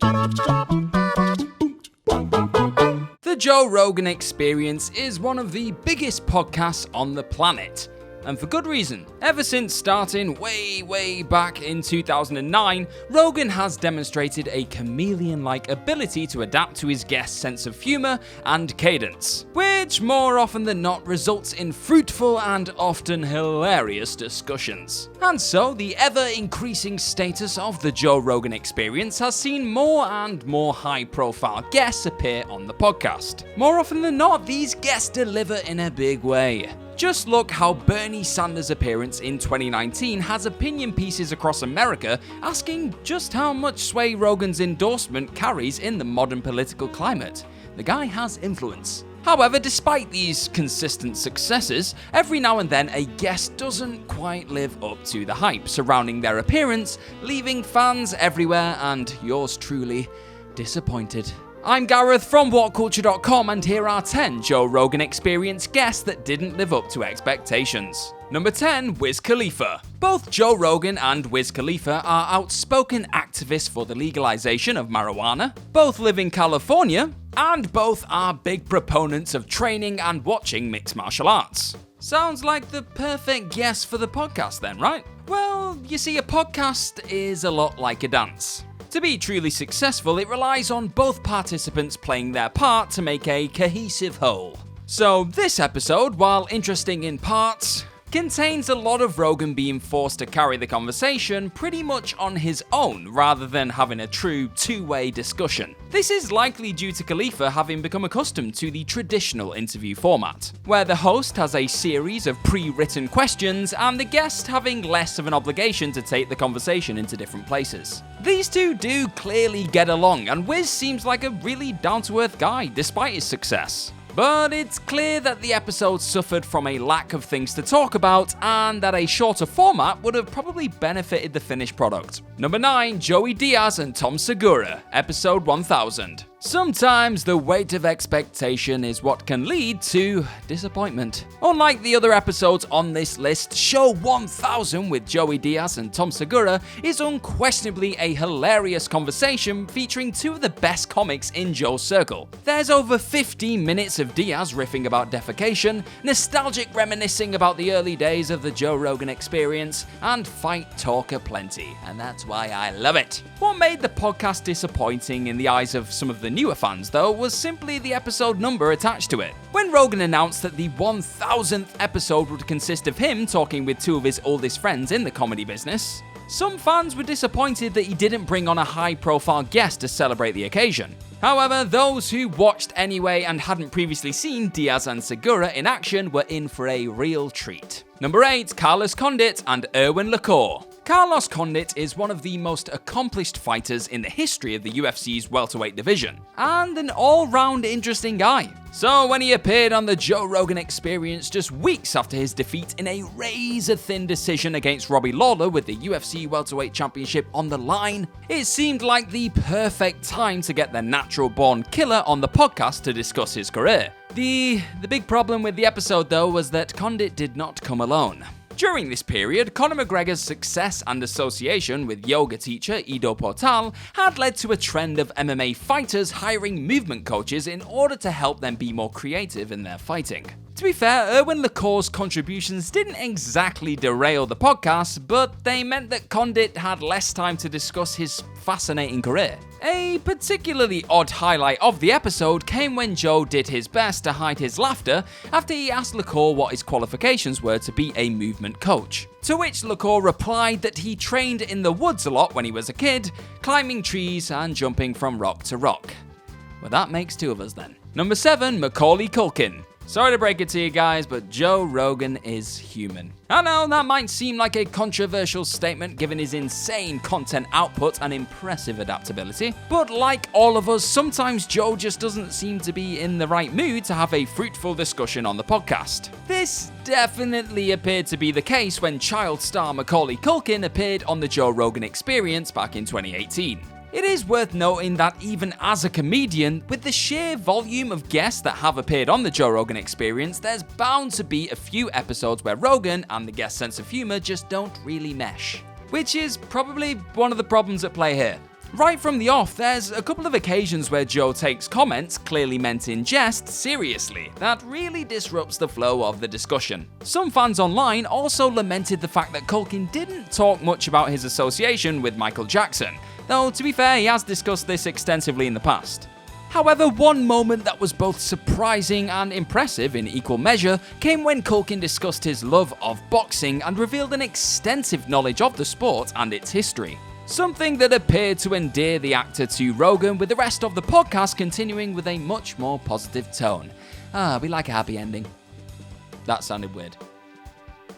The Joe Rogan Experience is one of the biggest podcasts on the planet. And for good reason. Ever since starting way back in 2009, Rogan has demonstrated a chameleon-like ability to adapt to his guest's sense of humor and cadence, which more often than not results in fruitful and often hilarious discussions. And so, the ever-increasing status of the Joe Rogan Experience has seen more and more high-profile guests appear on the podcast. More often than not, these guests deliver in a big way. Just look how Bernie Sanders' appearance in 2019 has opinion pieces across America asking just how much sway Rogan's endorsement carries in the modern political climate. The guy has influence. However, despite these consistent successes, every now and then a guest doesn't quite live up to the hype surrounding their appearance, leaving fans everywhere and yours truly disappointed. I'm Gareth from WhatCulture.com, and here are 10 Joe Rogan Experience guests that didn't live up to expectations. Number 10, Wiz Khalifa. Both Joe Rogan and Wiz Khalifa are outspoken activists for the legalization of marijuana, both live in California, and both are big proponents of training and watching mixed martial arts. Sounds like the perfect guest for the podcast then, right? Well, you see, a podcast is a lot like a dance. To be truly successful, it relies on both participants playing their part to make a cohesive whole. So this episode, while interesting in parts, contains a lot of Rogan being forced to carry the conversation pretty much on his own rather than having a true two-way discussion. This is likely due to Khalifa having become accustomed to the traditional interview format, where the host has a series of pre-written questions and the guest having less of an obligation to take the conversation into different places. These two do clearly get along, and Wiz seems like a really down-to-earth guy despite his success. But it's clear that the episode suffered from a lack of things to talk about and that a shorter format would have probably benefited the finished product. Number 9, Joey Diaz and Tom Segura, episode 1000. Sometimes the weight of expectation is what can lead to disappointment. Unlike the other episodes on this list, Show 1000 with Joey Diaz and Tom Segura is unquestionably a hilarious conversation featuring two of the best comics in Joe's circle. There's over 15 minutes of Diaz riffing about defecation, nostalgic reminiscing about the early days of the Joe Rogan Experience, and fight talk aplenty, and that's why I love it. What made the podcast disappointing in the eyes of some of the newer fans, though, was simply the episode number attached to it. When Rogan announced that the 1000th episode would consist of him talking with two of his oldest friends in the comedy business, some fans were disappointed that he didn't bring on a high-profile guest to celebrate the occasion. However, those who watched anyway and hadn't previously seen Diaz and Segura in action were in for a real treat. Number 8, Carlos Condit and Irwin Lacour. Carlos Condit is one of the most accomplished fighters in the history of the UFC's welterweight division, and an all-round interesting guy. So when he appeared on the Joe Rogan Experience just weeks after his defeat in a razor-thin decision against Robbie Lawler with the UFC welterweight championship on the line, it seemed like the perfect time to get the natural-born killer on the podcast to discuss his career. The big problem with the episode, though, was that Condit did not come alone. During this period, Conor McGregor's success and association with yoga teacher Ido Portal had led to a trend of MMA fighters hiring movement coaches in order to help them be more creative in their fighting. To be fair, Irwin Lacour's contributions didn't exactly derail the podcast, but they meant that Condit had less time to discuss his fascinating career. A particularly odd highlight of the episode came when Joe did his best to hide his laughter after he asked Lacour what his qualifications were to be a movement coach. To which Lacour replied that he trained in the woods a lot when he was a kid, climbing trees and jumping from rock to rock. Well, that makes two of us then. Number 7, Macaulay Culkin. Sorry to break it to you guys, but Joe Rogan is human. I know that might seem like a controversial statement given his insane content output and impressive adaptability, but like all of us, sometimes Joe just doesn't seem to be in the right mood to have a fruitful discussion on the podcast. This definitely appeared to be the case when child star Macaulay Culkin appeared on the Joe Rogan Experience back in 2018. It is worth noting that even as a comedian, with the sheer volume of guests that have appeared on the Joe Rogan Experience, there's bound to be a few episodes where Rogan and the guest's sense of humor just don't really mesh. Which is probably one of the problems at play here. Right from the off, there's a couple of occasions where Joe takes comments, clearly meant in jest, seriously. That really disrupts the flow of the discussion. Some fans online also lamented the fact that Culkin didn't talk much about his association with Michael Jackson, though to be fair, he has discussed this extensively in the past. However, one moment that was both surprising and impressive in equal measure came when Culkin discussed his love of boxing and revealed an extensive knowledge of the sport and its history. Something that appeared to endear the actor to Rogan, with the rest of the podcast continuing with a much more positive tone. We like a happy ending. That sounded weird.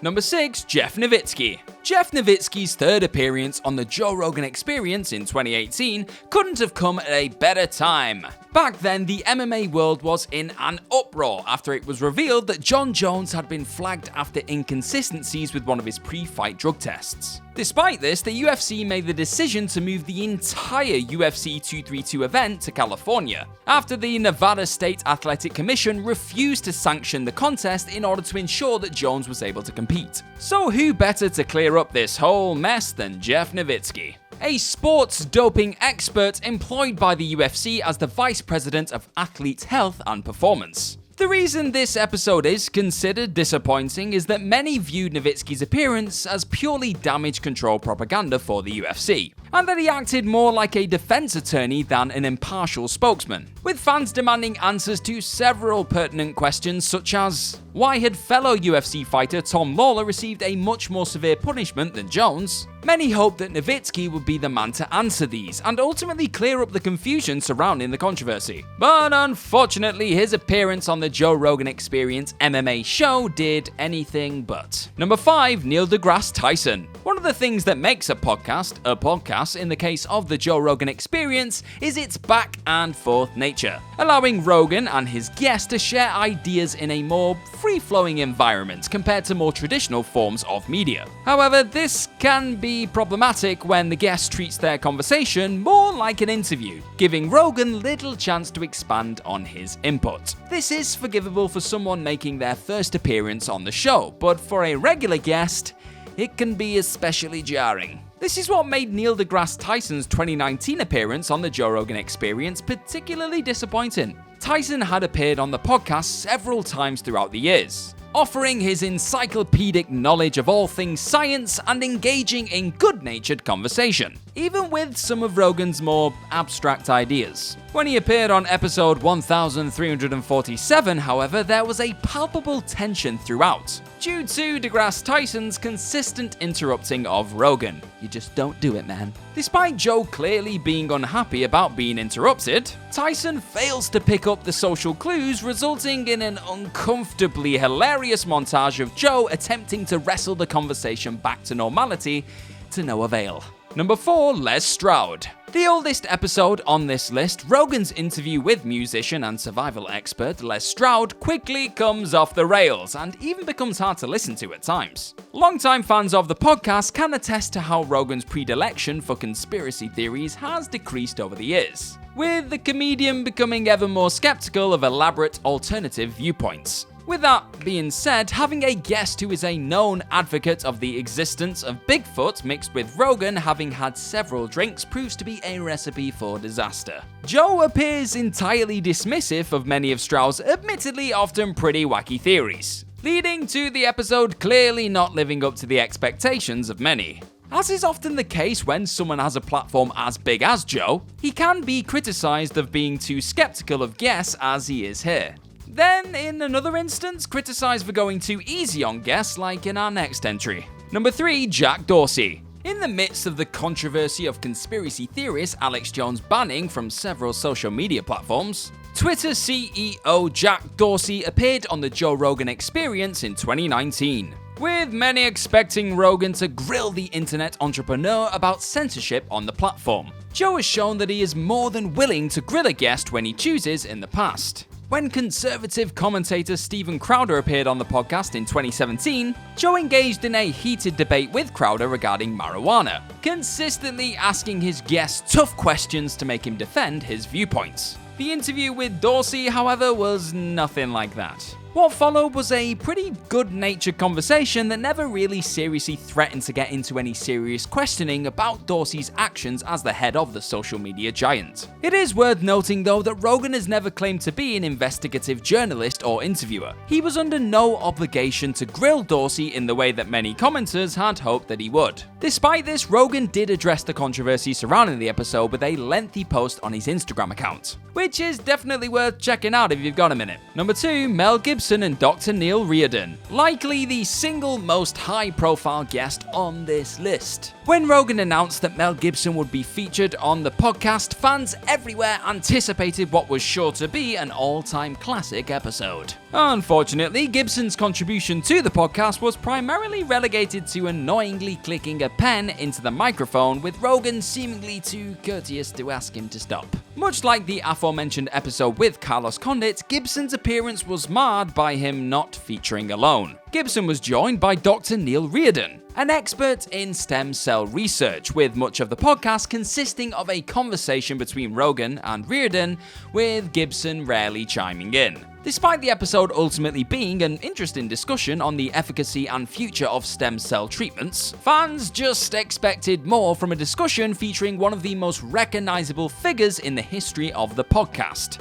Number 6, Jeff Novitskiy. Jeff Novitskiy's third appearance on the Joe Rogan Experience in 2018 couldn't have come at a better time. Back then, the MMA world was in an uproar after it was revealed that Jon Jones had been flagged after inconsistencies with one of his pre-fight drug tests. Despite this, the UFC made the decision to move the entire UFC 232 event to California, after the Nevada State Athletic Commission refused to sanction the contest in order to ensure that Jones was able to compete. So who better to clear up this whole mess than Jeff Novitskiy, a sports doping expert employed by the UFC as the Vice President of Athletes' Health and Performance. The reason this episode is considered disappointing is that many viewed Novitskiy's appearance as purely damage control propaganda for the UFC, and that he acted more like a defense attorney than an impartial spokesman, with fans demanding answers to several pertinent questions such as, why had fellow UFC fighter Tom Lawler received a much more severe punishment than Jones? Many hoped that Novitskiy would be the man to answer these and ultimately clear up the confusion surrounding the controversy. But unfortunately, his appearance on the Joe Rogan Experience MMA show did anything but. Number 5, Neil deGrasse Tyson. One of the things that makes a podcast in the case of the Joe Rogan Experience is its back and forth nature, allowing Rogan and his guests to share ideas in a more free-flowing environment compared to more traditional forms of media. However, this can be problematic when the guest treats their conversation more like an interview, giving Rogan little chance to expand on his input. This is forgivable for someone making their first appearance on the show, but for a regular guest, it can be especially jarring. This is what made Neil deGrasse Tyson's 2019 appearance on the Joe Rogan Experience particularly disappointing. Tyson had appeared on the podcast several times throughout the years, offering his encyclopedic knowledge of all things science and engaging in good-natured conversation, even with some of Rogan's more abstract ideas. When he appeared on episode 1347, however, there was a palpable tension throughout, due to deGrasse Tyson's consistent interrupting of Rogan. You just don't do it, man. Despite Joe clearly being unhappy about being interrupted, Tyson fails to pick up the social clues, resulting in an uncomfortably hilarious montage of Joe attempting to wrestle the conversation back to normality to no avail. Number 4, Les Straud. The oldest episode on this list, Rogan's interview with musician and survival expert Les Straud, quickly comes off the rails and even becomes hard to listen to at times. Longtime fans of the podcast can attest to how Rogan's predilection for conspiracy theories has decreased over the years, with the comedian becoming ever more skeptical of elaborate alternative viewpoints. With that being said, having a guest who is a known advocate of the existence of Bigfoot mixed with Rogan having had several drinks proves to be a recipe for disaster. Joe appears entirely dismissive of many of Straud's admittedly often pretty wacky theories, leading to the episode clearly not living up to the expectations of many. As is often the case when someone has a platform as big as Joe, he can be criticized of being too skeptical of guests as he is here. Then, in another instance, criticised for going too easy on guests like in our next entry. Number 3, Jack Dorsey. In the midst of the controversy of conspiracy theorist Alex Jones banning from several social media platforms, Twitter CEO Jack Dorsey appeared on the Joe Rogan Experience in 2019, with many expecting Rogan to grill the internet entrepreneur about censorship on the platform. Joe has shown that he is more than willing to grill a guest when he chooses in the past. When conservative commentator Steven Crowder appeared on the podcast in 2017, Joe engaged in a heated debate with Crowder regarding marijuana, consistently asking his guests tough questions to make him defend his viewpoints. The interview with Dorsey, however, was nothing like that. What followed was a pretty good-natured conversation that never really seriously threatened to get into any serious questioning about Dorsey's actions as the head of the social media giant. It is worth noting though that Rogan has never claimed to be an investigative journalist or interviewer. He was under no obligation to grill Dorsey in the way that many commenters had hoped that he would. Despite this, Rogan did address the controversy surrounding the episode with a lengthy post on his Instagram account, which is definitely worth checking out if you've got a minute. Number 2, Mel Gibson and Dr. Neil Reardon, likely the single most high-profile guest on this list. When Rogan announced that Mel Gibson would be featured on the podcast, fans everywhere anticipated what was sure to be an all-time classic episode. Unfortunately, Gibson's contribution to the podcast was primarily relegated to annoyingly clicking a pen into the microphone, with Rogan seemingly too courteous to ask him to stop. Much like the aforementioned episode with Carlos Condit, Gibson's appearance was marred by him not featuring alone. Gibson was joined by Dr. Neil Reardon, an expert in stem cell research, with much of the podcast consisting of a conversation between Rogan and Reardon, with Gibson rarely chiming in. Despite the episode ultimately being an interesting discussion on the efficacy and future of stem cell treatments, fans just expected more from a discussion featuring one of the most recognizable figures in the history of the podcast.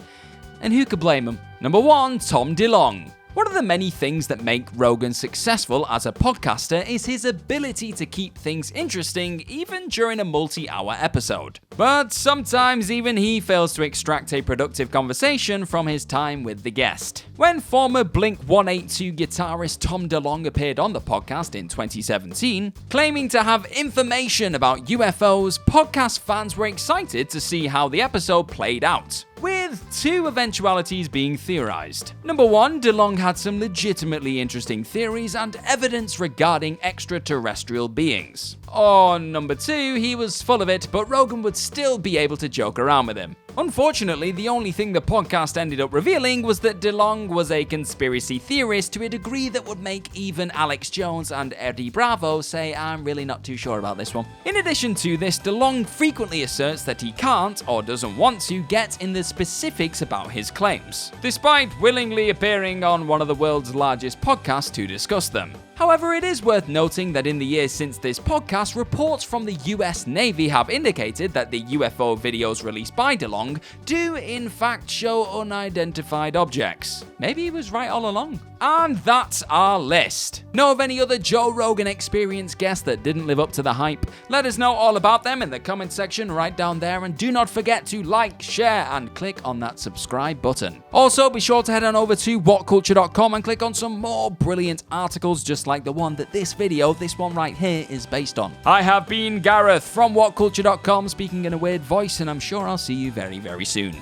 And who could blame him? Number 1, Tom DeLong. One of the many things that make Rogan successful as a podcaster is his ability to keep things interesting even during a multi-hour episode. But sometimes even he fails to extract a productive conversation from his time with the guest. When former Blink-182 guitarist Tom DeLong appeared on the podcast in 2017, claiming to have information about UFOs, podcast fans were excited to see how the episode played out, with 2 eventualities being theorized. Number 1, DeLong had some legitimately interesting theories and evidence regarding extraterrestrial beings. Or number 2, he was full of it, but Rogan would still be able to joke around with him. Unfortunately, the only thing the podcast ended up revealing was that DeLong was a conspiracy theorist to a degree that would make even Alex Jones and Eddie Bravo say, "I'm really not too sure about this one." In addition to this, DeLong frequently asserts that he can't or doesn't want to get in the specifics about his claims, despite willingly appearing on one of the world's largest podcasts to discuss them. However, it is worth noting that in the years since this podcast, reports from the US Navy have indicated that the UFO videos released by DeLong do in fact show unidentified objects. Maybe he was right all along. And that's our list. Know of any other Joe Rogan Experience guests that didn't live up to the hype? Let us know all about them in the comment section right down there, and do not forget to like, share, and click on that subscribe button. Also, be sure to head on over to whatculture.com and click on some more brilliant articles just like the one that this one right here, is based on. I have been Gareth from whatculture.com, speaking in a weird voice, and I'm sure I'll see you very, very soon.